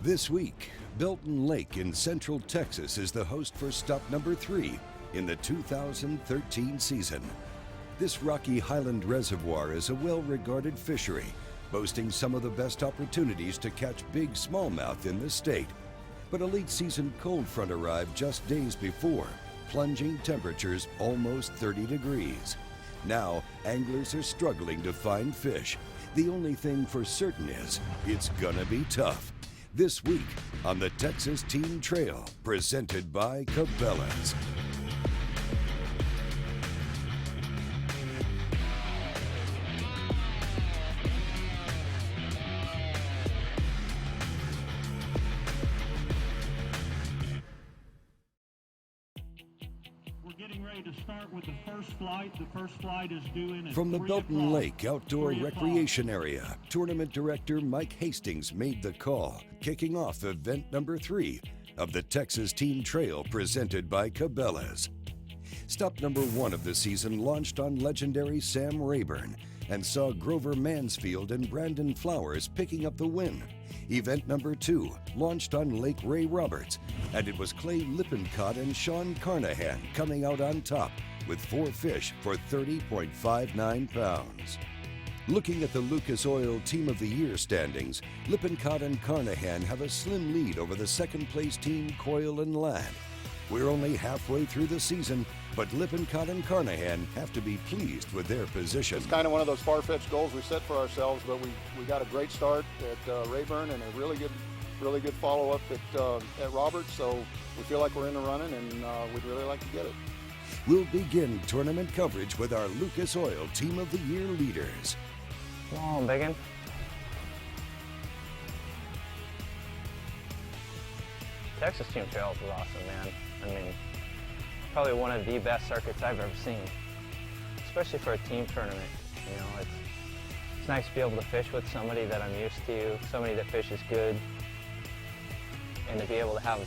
This week, Belton Lake in Central Texas is the host for stop number 3 in the 2013 season. This rocky highland reservoir is a well-regarded fishery, boasting some of the best opportunities to catch big smallmouth in the state. But a late season cold front arrived just days before, plunging temperatures almost 30 degrees. Now, anglers are struggling to find fish. The only thing for certain is, it's gonna be tough. This week on the Texas Team Trail, presented by Cabela's. We're getting ready to start with the first flight. The first flight is due in at From the 3 Belton o'clock. Lake Outdoor 3 o'clock. Recreation Area, Tournament Director Mike Hastings made the call, kicking off event number 3 of the Texas Team Trail presented by Cabela's. Stop number 1 of the season launched on legendary Sam Rayburn and saw Grover Mansfield and Brandon Flowers picking up the win. Event number 2 launched on Lake Ray Roberts, and it was Clay Lippincott and Sean Carnahan coming out on top with 4 fish for 30.59 pounds. Looking at the Lucas Oil Team of the Year standings, Lippincott and Carnahan have a slim lead over the second-place team Coyle and Ladd. We're only halfway through the season, but Lippincott and Carnahan have to be pleased with their position. It's kind of one of those far-fetched goals we set for ourselves, but we got a great start at Rayburn and a really good follow-up at Roberts, so we feel like we're in the running, and we'd really like to get it. We'll begin tournament coverage with our Lucas Oil Team of the Year leaders. Come on, biggin. Texas Team Trails is awesome, man. I mean, probably one of the best circuits I've ever seen, especially for a team tournament. You know, it's nice to be able to fish with somebody that I'm used to, somebody that fishes good, and to be able to have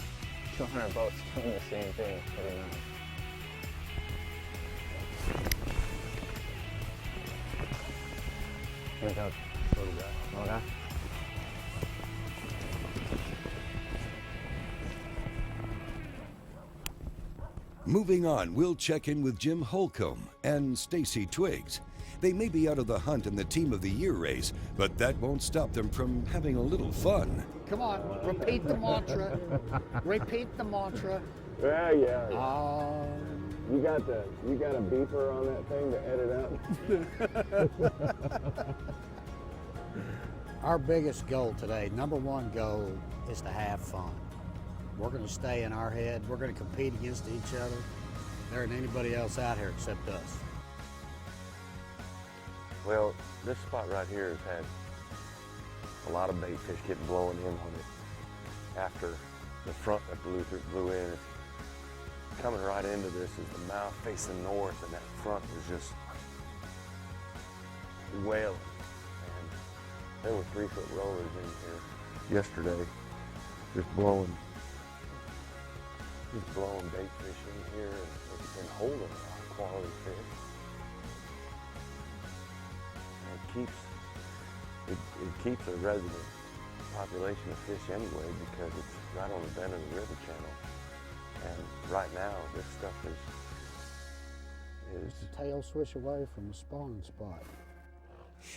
200 boats doing the same thing. Pretty nice. Here we go. Little guy. Little guy. Moving on, we'll check in with Jim Holcomb and Stacy Twiggs. They may be out of the hunt in the Team of the Year race, but that won't stop them from having a little fun. Come on, repeat the mantra. Repeat the mantra. Yeah. You got a beeper on that thing to edit out? Our biggest goal today, number one goal, is to have fun. We're going to stay in our head. We're going to compete against each other. There ain't anybody else out here except us. Well, this spot right here has had a lot of bait fish getting blown in on it after the front that blew in. Coming right into this is the mouth facing north, and that front was just wailing. And there were 3-foot rollers in here yesterday, just blowing bait fish in here and holding a lot of quality fish. And it keeps a resident population of fish anyway, because it's right on the bend of the river channel. And right now, this stuff is The tail swish away from the spawning spot.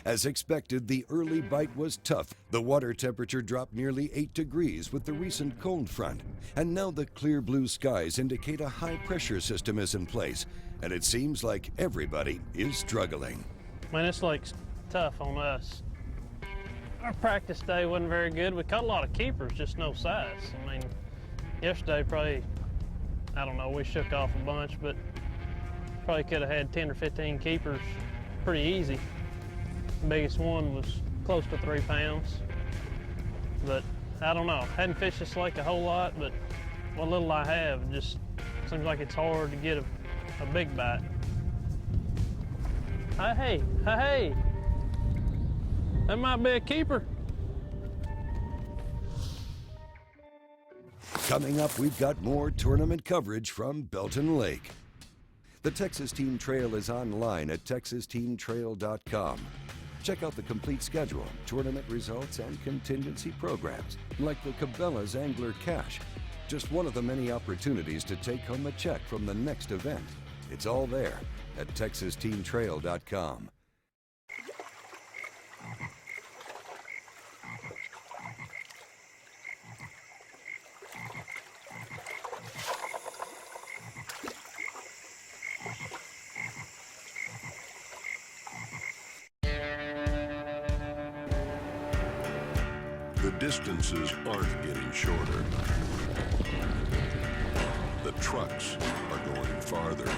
As expected, the early bite was tough. The water temperature dropped nearly 8 degrees with the recent cold front. And now the clear blue skies indicate a high pressure system is in place. And it seems like everybody is struggling. Man, this lake's tough on us. Our practice day wasn't very good. We caught a lot of keepers, just no size. I mean, yesterday probably, I don't know, we shook off a bunch, but probably could have had 10 or 15 keepers pretty easy. The biggest one was close to 3 pounds. But I don't know, hadn't fished this lake a whole lot, but what little I have, it just seems like it's hard to get a big bite. Hey, that might be a keeper. Coming up, we've got more tournament coverage from Belton Lake. The Texas Team Trail is online at texasteamtrail.com. Check out the complete schedule, tournament results, and contingency programs, like the Cabela's Angler Cash. Just one of the many opportunities to take home a check from the next event. It's all there at TexasTeamTrail.com. The distances aren't getting shorter. The trucks are going farther.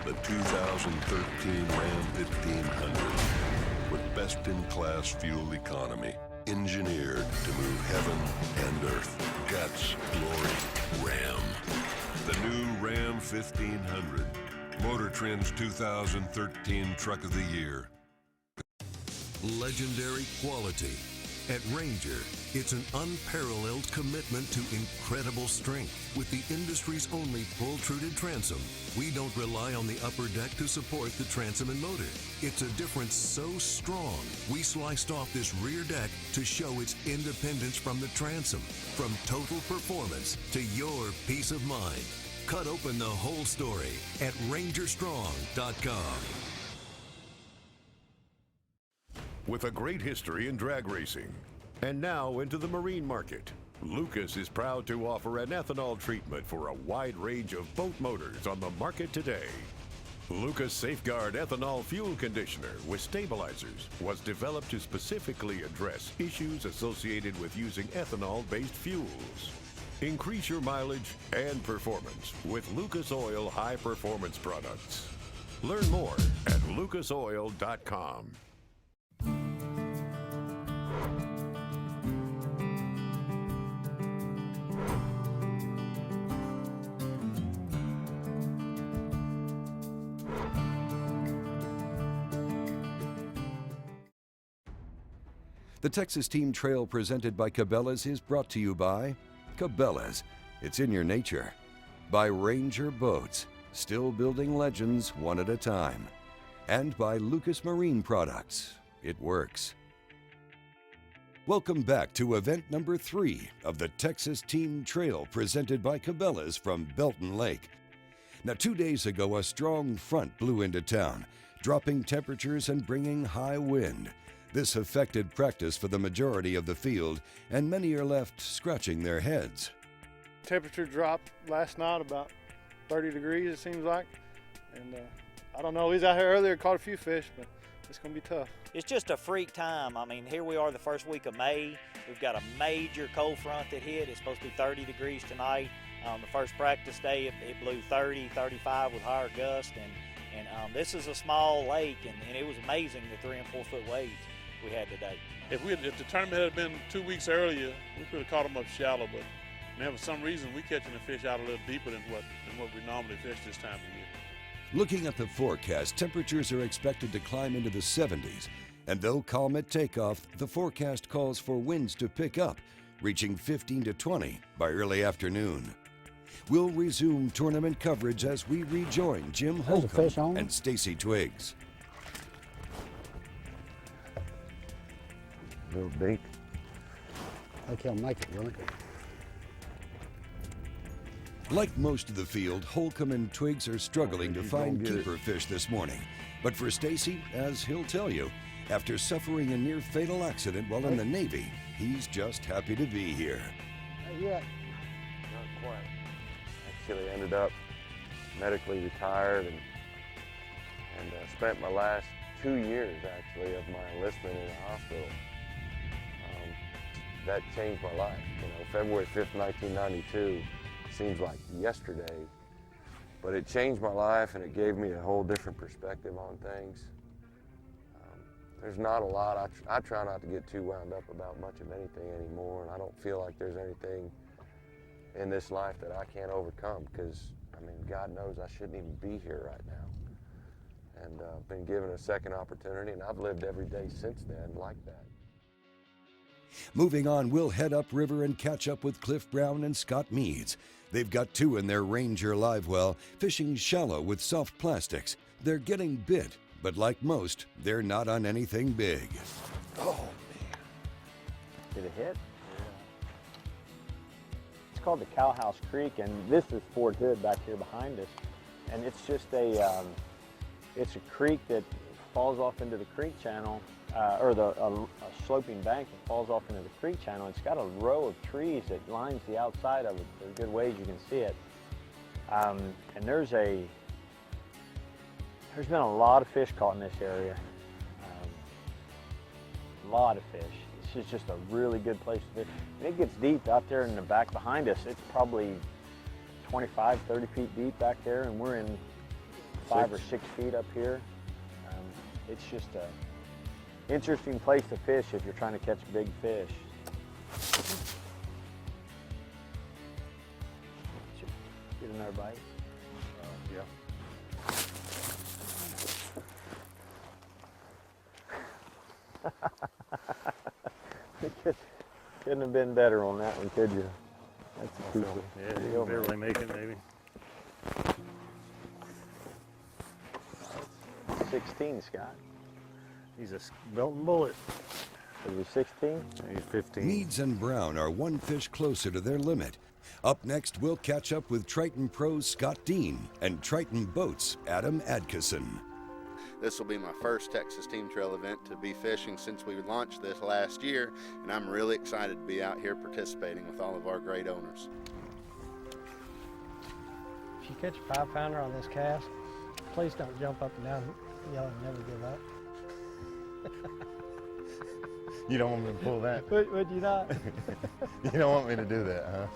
The 2013 Ram 1500 with best-in-class fuel economy, engineered to move heaven and earth. Guts, glory, Ram. The new Ram 1500. Motor Trend's 2013 Truck of the Year. Legendary quality. At Ranger, it's an unparalleled commitment to incredible strength. With the industry's only pull-truted transom, we don't rely on the upper deck to support the transom and motor. It's a difference so strong, we sliced off this rear deck to show its independence from the transom. From total performance to your peace of mind. Cut open the whole story at rangerstrong.com. With a great history in drag racing. And now into the marine market. Lucas is proud to offer an ethanol treatment for a wide range of boat motors on the market today. Lucas Safeguard Ethanol Fuel Conditioner with stabilizers was developed to specifically address issues associated with using ethanol-based fuels. Increase your mileage and performance with Lucas Oil High Performance products. Learn more at lucasoil.com. The Texas Team Trail presented by Cabela's is brought to you by Cabela's. It's in your nature. By Ranger Boats, still building legends one at a time. And by Lucas Marine Products. It works. Welcome back to event number 3 of the Texas Team Trail presented by Cabela's from Belton Lake. Now, 2 days ago, a strong front blew into town, dropping temperatures and bringing high wind. This affected practice for the majority of the field, and many are left scratching their heads. Temperature dropped last night about 30 degrees, it seems like. And I don't know, he's out here earlier, caught a few fish, but it's going to be tough. It's just a freak time. I mean, here we are the first week of May. We've got a major cold front that hit. It's supposed to be 30 degrees tonight. The first practice day, it blew 30, 35 with higher gusts. And this is a small lake, and it was amazing the 3 and 4 foot waves we had today. If the tournament had been 2 weeks earlier, we could have caught them up shallow, but man, for some reason we're catching the fish out a little deeper than what we normally fish this time of year. Looking at the forecast, temperatures are expected to climb into the 70s, and though calm at takeoff, the forecast calls for winds to pick up, reaching 15 to 20 by early afternoon. We'll resume tournament coverage as we rejoin Jim Holcomb and Stacy Twiggs. Little bait. Okay, I'll make it, will it? Like most of the field, Holcomb and Twiggs are struggling to find keeper fish this morning. But for Stacy, as he'll tell you, after suffering a near-fatal accident while in the Navy, he's just happy to be here. Yeah. Not quite. Actually ended up medically retired and spent my last 2 years actually of my enlistment in the hospital. That changed my life. You know, February 5th, 1992 seems like yesterday, but it changed my life and it gave me a whole different perspective on things. There's not a lot. I try not to get too wound up about much of anything anymore, and I don't feel like there's anything in this life that I can't overcome because, I mean, God knows I shouldn't even be here right now. And been given a second opportunity, and I've lived every day since then like that. Moving on, we'll head upriver and catch up with Cliff Brown and Scott Meads. They've got 2 in their Ranger live well, fishing shallow with soft plastics. They're getting bit, But like most, they're not on anything big. Oh, man. Did it hit? It's called the Cowhouse Creek, and this is Fort Hood back here behind us. And it's just it's a creek that falls off into the creek channel, or a sloping bank that falls off into the creek channel. It's got a row of trees that lines the outside of it. There are good ways you can see it. And there's been a lot of fish caught in this area. A lot of fish. It's just a really good place to fish. And it gets deep out there in the back behind us. It's probably 25, 30 feet deep back there, and we're in 5 or 6 feet up here. It's just a interesting place to fish if you're trying to catch big fish. Get another bite? Yeah. Couldn't have been better on that one, could you? That's a keeper. Yeah, you can barely make it, maybe. 16, Scott. He's a Belton bullet. Is he 16? He's 15. Meads and Brown are one fish closer to their limit. Up next, we'll catch up with Triton Pros Scott Dean and Triton Boats Adam Adkison. This will be my first Texas Team Trail event to be fishing since we launched this last year, and I'm really excited to be out here participating with all of our great owners. If you catch a 5-pounder on this cast, please don't jump up and down yelling never give up. You don't want me to pull that? Would you not? You don't want me to do that, huh?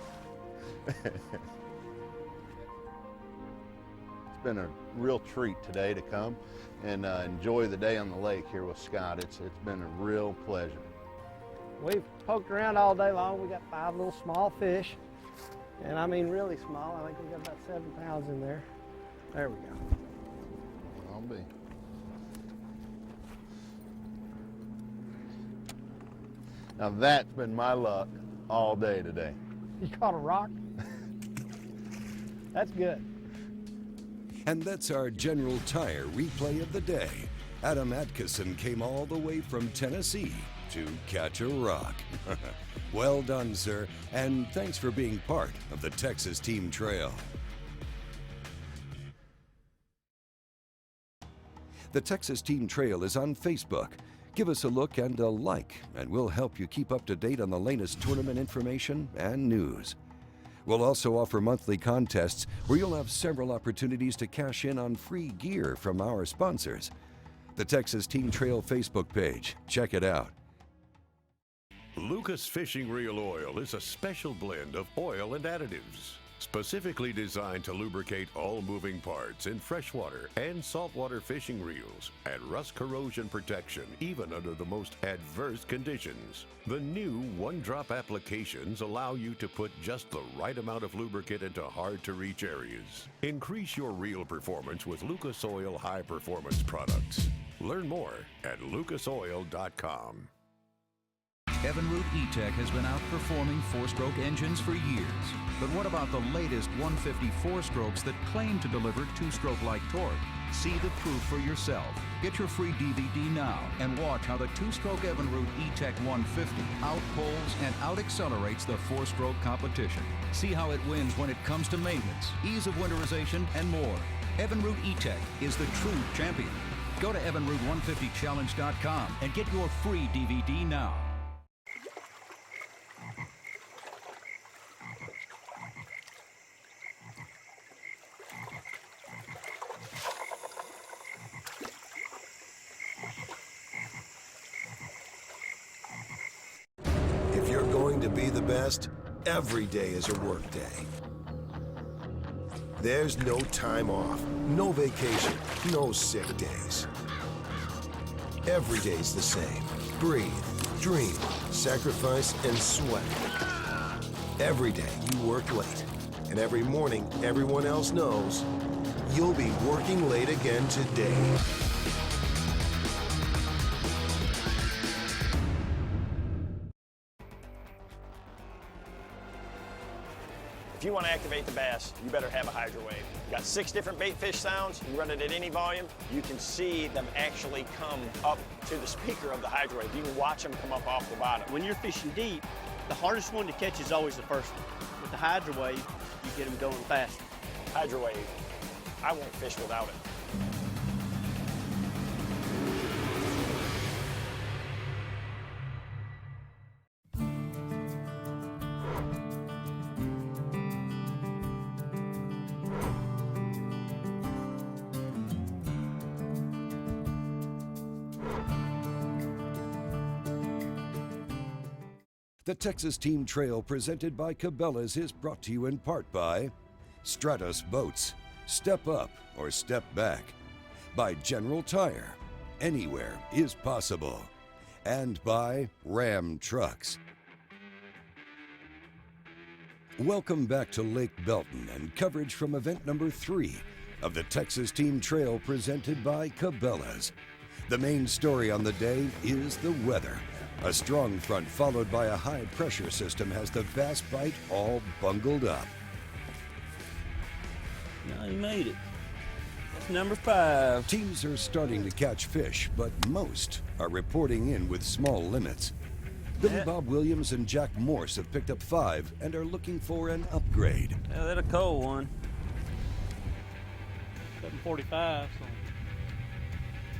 It's been a real treat today to come and enjoy the day on the lake here with Scott. It's been a real pleasure. We've poked around all day long. We got 5 little small fish, and I mean really small. I think we got about 7 pounds in there. There we go. I'll be. Now that's been my luck all day today. You caught a rock? That's good. And that's our General Tire replay of the day. Adam Adkison came all the way from Tennessee to catch a rock. Well done, sir, and thanks for being part of the Texas Team Trail. The Texas Team Trail is on Facebook. Give us a look and a like, and we'll help you keep up to date on the latest tournament information and news. We'll also offer monthly contests where you'll have several opportunities to cash in on free gear from our sponsors. The Texas Team Trail Facebook page. Check it out. Lucas Fishing Reel Oil is a special blend of oil and additives, specifically designed to lubricate all moving parts in freshwater and saltwater fishing reels and rust corrosion protection even under the most adverse conditions. The new one-drop applications allow you to put just the right amount of lubricant into hard-to-reach areas. Increase your reel performance with Lucas Oil high-performance products. Learn more at lucasoil.com. Evinrude E-Tech has been outperforming 4-stroke engines for years. But what about the latest 150 4-strokes that claim to deliver 2-stroke-like torque? See the proof for yourself. Get your free DVD now and watch how the 2-stroke Evinrude E-Tech 150 outpulls and out-accelerates the 4-stroke competition. See how it wins when it comes to maintenance, ease of winterization, and more. Evinrude E-Tech is the true champion. Go to evinrude150challenge.com and get your free DVD now. If you're going to be the best, every day is a work day. There's no time off, no vacation, no sick days. Every day's the same. Breathe, dream, sacrifice, and sweat. Every day you work late, and every morning everyone else knows you'll be working late again today. If you want to activate the bass, you better have a hydro wave. You got 6 different bait fish sounds. You run it at any volume, you can see them actually come up to the speaker of the hydro wave. You can watch them come up off the bottom. When you're fishing deep, the hardest one to catch is always the first one. With the hydro wave, you get them going fast. Hydro wave, I won't fish without it. The Texas Team Trail presented by Cabela's is brought to you in part by Stratus Boats, Step Up or Step Back, by General Tire, Anywhere is Possible, and by Ram Trucks. Welcome back to Lake Belton and coverage from event number 3 of the Texas Team Trail presented by Cabela's. The main story on the day is the weather. A strong front followed by a high pressure system has the Bass Bite all bungled up. Now you made it. That's number 5. Teams are starting to catch fish, but most are reporting in with small limits. Billy Bob Williams and Jack Morse have picked up 5 and are looking for an upgrade. Yeah, that's a cold one. 745, so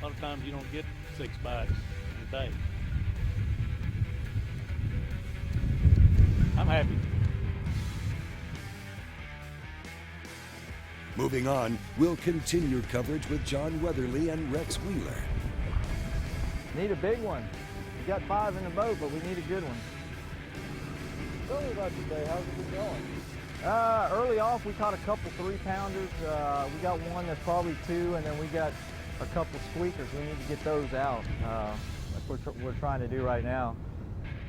a lot of times you don't get 6 bites in a day. I'm happy. Moving on, we'll continue coverage with John Weatherly and Rex Wheeler. Need a big one. We got 5 in the boat, but we need a good one. Tell me about today. How's it been going? Early off, we caught a couple 3-pounders. We got one that's probably 2, and then we got a couple squeakers. We need to get those out. That's what we're trying to do right now.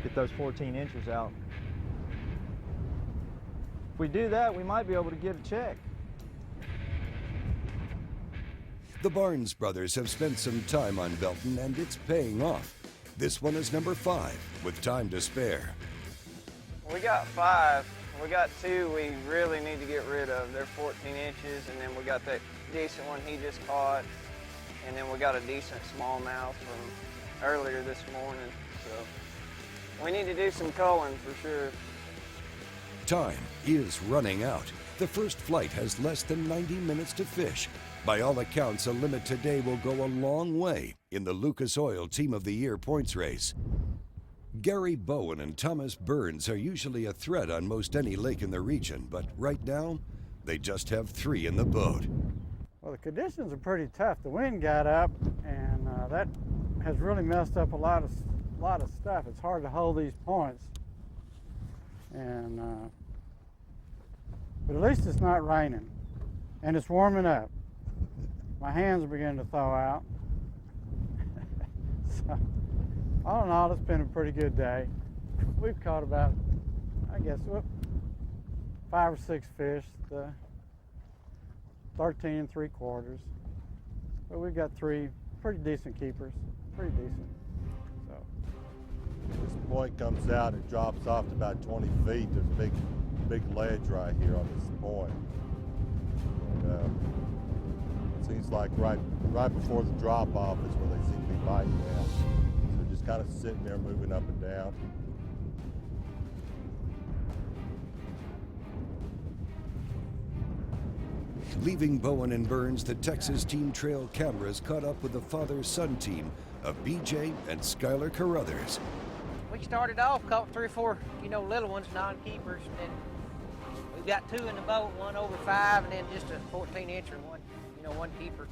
Get those 14 inches out. If we do that, we might be able to get a check. The Barnes brothers have spent some time on Belton, and it's paying off. This one is number 5, with time to spare. We got 5. We got 2 we really need to get rid of. They're 14 inches, and then we got that decent one he just caught, and then we got a decent smallmouth from earlier this morning. So we need to do some culling for sure. Time is running out. The first flight has less than 90 minutes to fish. By all accounts, a limit today will go a long way in the Lucas Oil Team of the Year points race. Gary Bowen and Thomas Burns are usually a threat on most any lake in the region, but right now, they just have 3 in the boat. Well, the conditions are pretty tough. The wind got up, and that has really messed up a lot of stuff. It's hard to hold these points, and but at least it's not raining, and it's warming up. My hands are beginning to thaw out. So, all in all, it's been a pretty good day. We've caught about, I guess, 5 or 6 fish, 13 3/4. But we've got 3 pretty decent keepers, pretty decent. So this point comes out and drops off to about 20 feet. There's a big ledge right here on this point. And, seems like right before the drop off is where they seem to be biting now. So just kind of sitting there moving up and down. Leaving Bowen and Burns, the Texas Team Trail cameras caught up with the father-son team of BJ and Skylar Carruthers. We started off, caught 3 or 4, little ones, non-keepers, and then we've got 2 in the boat, 1 over 5, and then just a 14-incher, one keeper.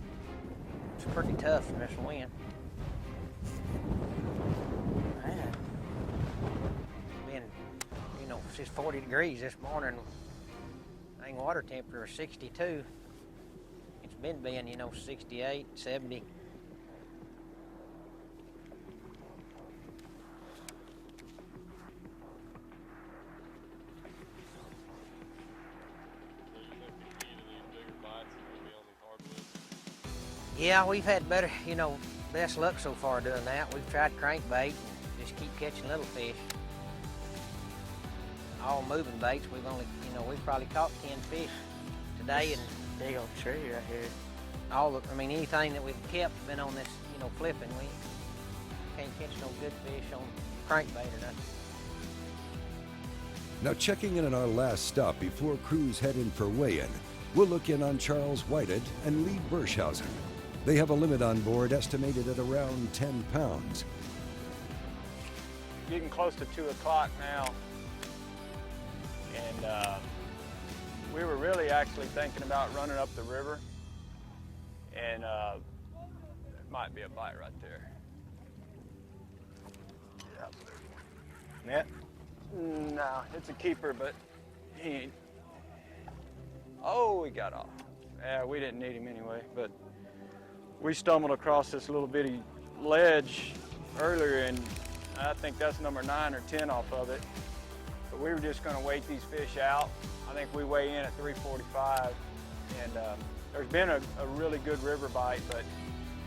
It's pretty tough in this wind. Man. Been, it's just 40 degrees this morning. I think water temperature is 62. It's been being, 68, 70. Yeah, we've had better, best luck so far doing that. We've tried crankbait and just keep catching little fish. all moving baits. We've only, we've probably caught 10 fish today, and big old tree right here. Anything that we've kept been on this, flipping. We can't catch no good fish on crankbait or nothing. Now checking in on our last stop before crews head in for weigh-in, we'll look in on Charles Whited and Lee Burschhausen. They have a limit on board estimated at around 10 pounds. Getting close to 2 o'clock now, and we were really actually thinking about running up the river, and it might be a bite right there. Yep. Net? No, it's a keeper, but he ain't. Oh, he got off. Yeah, we didn't need him anyway, but we stumbled across this little bitty ledge earlier, and I think that's number 9 or 10 off of it. But we were just gonna wait these fish out. I think we weigh in at 3:45, and there's been a really good river bite, but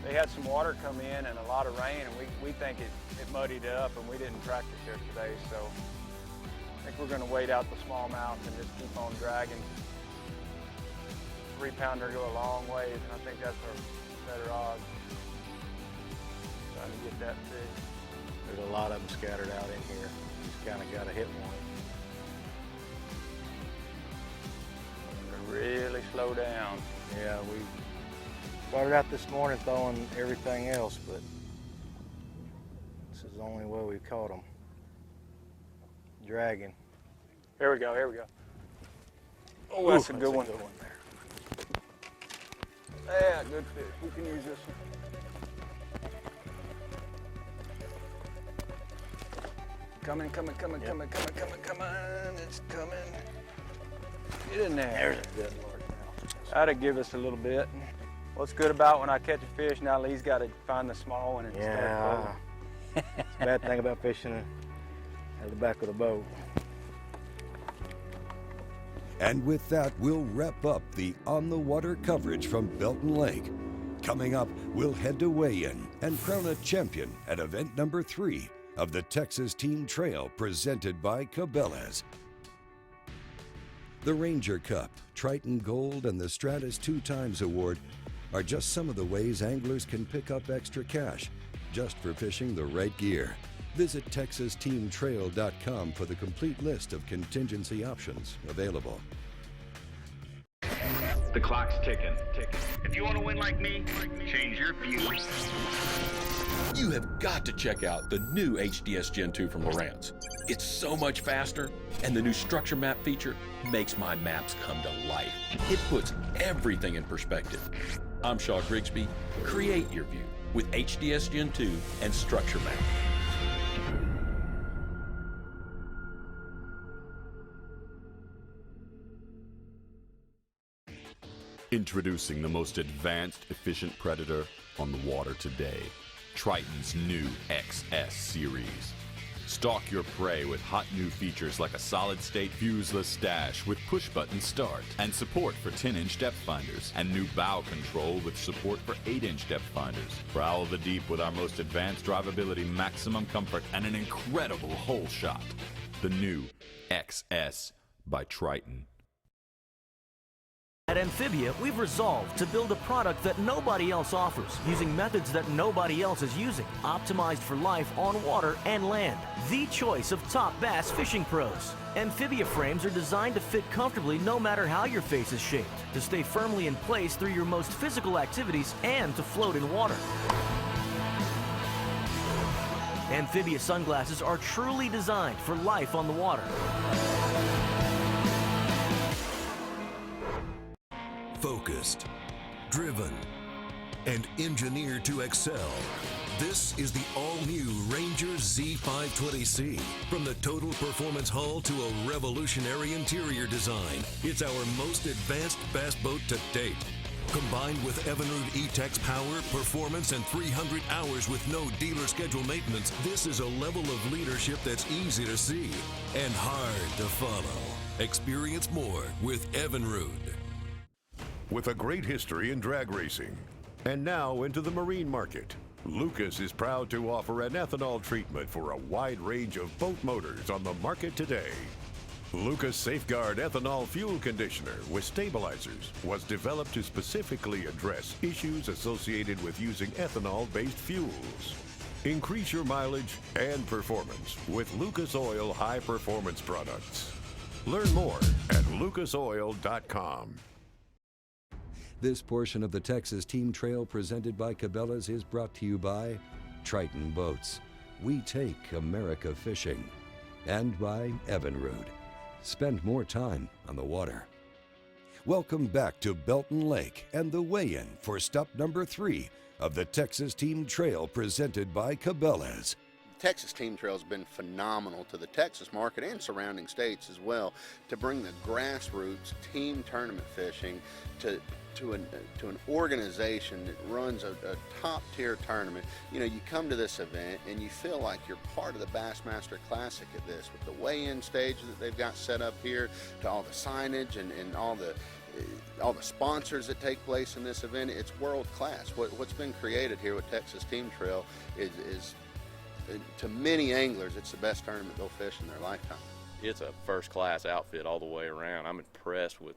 they had some water come in and a lot of rain, and we think it muddied it up, and we didn't practice here today, so I think we're gonna wait out the smallmouth and just keep on dragging. 3-pounder go a long ways, and I think that's our better odds. Trying to get that fish. There's a lot of them scattered out in here. Just kind of got to hit one. Really slow down. Yeah, we started out this morning throwing everything else, but this is the only way we caught them. Dragging. Here we go, here we go. Oh, that's a good one. Good one there. Yeah, good fish. We can use this one. Coming. It's coming. Get in there. There's a good Lord now. That'd give us a little bit. What's good about when I catch a fish, now Lee's got to find the small one and start pulling. It's a bad thing about fishing at the back of the boat. And with that, we'll wrap up the on-the-water coverage from Belton Lake. Coming up, we'll head to weigh-in and crown a champion at event number 3 of the Texas Team Trail presented by Cabela's. The Ranger Cup, Triton Gold, and the Stratus 2x Award are just some of the ways anglers can pick up extra cash just for fishing the right gear. Visit TexasTeamTrail.com for the complete list of contingency options available. The clock's ticking. If you want to win like me, change your views. You have got to check out the new HDS Gen 2 from Lowrance. It's so much faster, and the new structure map feature makes my maps come to life. It puts everything in perspective. I'm Shaw Grigsby. Create your view with HDS Gen 2 and structure map. Introducing the most advanced, efficient predator on the water today. Triton's new XS series. Stalk your prey with hot new features like a solid-state fuseless stash with push-button start and support for 10-inch depth finders and new bow control with support for 8-inch depth finders. Prowl the deep with our most advanced drivability, maximum comfort, and an incredible hole shot. The new XS by Triton. At Amphibia, we've resolved to build a product that nobody else offers, using methods that nobody else is using, optimized for life on water and land. The choice of top bass fishing pros. Amphibia frames are designed to fit comfortably no matter how your face is shaped, to stay firmly in place through your most physical activities and to float in water. Amphibia sunglasses are truly designed for life on the water. Focused, driven, and engineered to excel. This is the all-new Ranger Z520C. From the total performance hull to a revolutionary interior design, it's our most advanced bass boat to date. Combined with Evinrude E-Tech's power, performance, and 300 hours with no dealer schedule maintenance, this is a level of leadership that's easy to see and hard to follow. Experience more with Evinrude. With a great history in drag racing. And now into the marine market. Lucas is proud to offer an ethanol treatment for a wide range of boat motors on the market today. Lucas Safeguard Ethanol Fuel Conditioner with stabilizers was developed to specifically address issues associated with using ethanol-based fuels. Increase your mileage and performance with Lucas Oil High Performance products. Learn more at lucasoil.com. This portion of the Texas Team Trail presented by Cabela's is brought to you by Triton Boats. We take America fishing. And by Evinrude. Spend more time on the water. Welcome back to Belton Lake and the weigh-in for stop number 3 of the Texas Team Trail presented by Cabela's. Texas Team Trail has been phenomenal to the Texas market and surrounding states as well to bring the grassroots team tournament fishing to an organization that runs a top-tier tournament. You know, you come to this event and you feel like you're part of the Bassmaster Classic at this, with the weigh-in stage that they've got set up here, to all the signage and all the sponsors that take place in this event. It's world class. What's been created here with Texas Team Trail is to many anglers, it's the best tournament they'll fish in their lifetime. It's a first-class outfit all the way around. I'm impressed with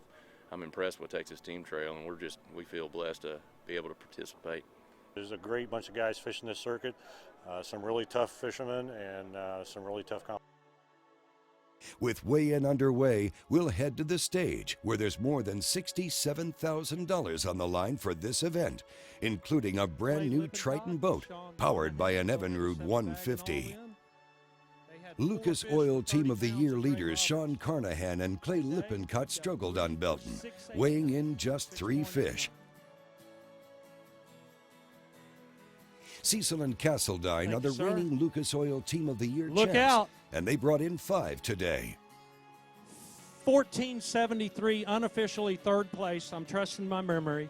Texas Team Trail, and we feel blessed to be able to participate. There's a great bunch of guys fishing this circuit, some really tough fishermen and some really tough competition. With weigh-in underway, we'll head to the stage where there's more than $67,000 on the line for this event, including a brand new Triton boat powered by an Evinrude 150. Lucas Oil Team of the Year leaders Sean Carnahan and Clay Lippincott struggled on Belton, weighing in just 3 fish. Cecil and Castledine are the reigning Lucas Oil Team of the Year champs, out. And they brought in 5 today. 1473, unofficially 3rd place. I'm trusting my memory.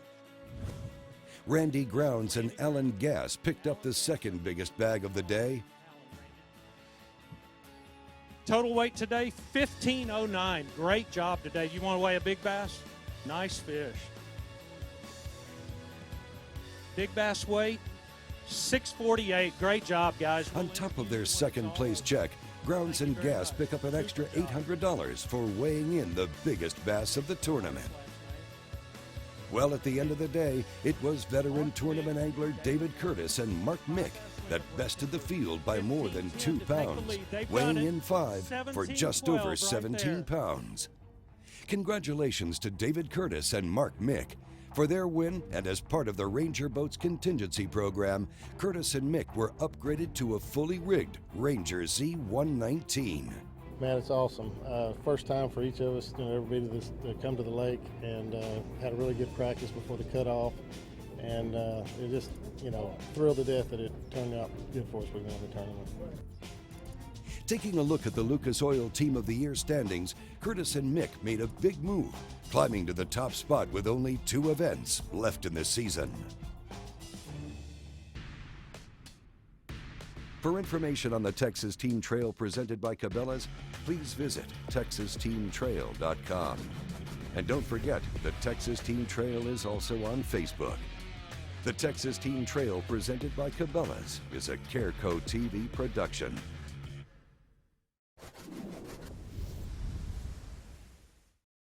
Randy Grounds and Alan Gass picked up the 2nd biggest bag of the day. Total weight today, 1509. Great job today. You want to weigh a big bass? Nice fish. Big bass weight, 648. Great job, guys. On top of their 2nd place check, Grounds and Gass pick up an extra $800 for weighing in the biggest bass of the tournament. Well, at the end of the day, it was veteran tournament angler David Curtis and Mark Mick that bested the field by more than 2 pounds, weighing in 5 for just over 17 pounds. Congratulations to David Curtis and Mark Mick. For their win, and as part of the Ranger Boats contingency program, Curtis and Mick were upgraded to a fully rigged Ranger Z119. Man, it's awesome. First time for each of us ever been to this, to come to the lake, and had a really good practice before the cutoff. And it just, thrilled to death that it turned out good for us. We won the tournament. Taking a look at the Lucas Oil Team of the Year standings, Curtis and Mick made a big move, climbing to the top spot with only 2 events left in the season. For information on the Texas Team Trail presented by Cabela's, please visit texasteamtrail.com. And don't forget, the Texas Team Trail is also on Facebook. The Texas Team Trail presented by Cabela's is a Careco TV production.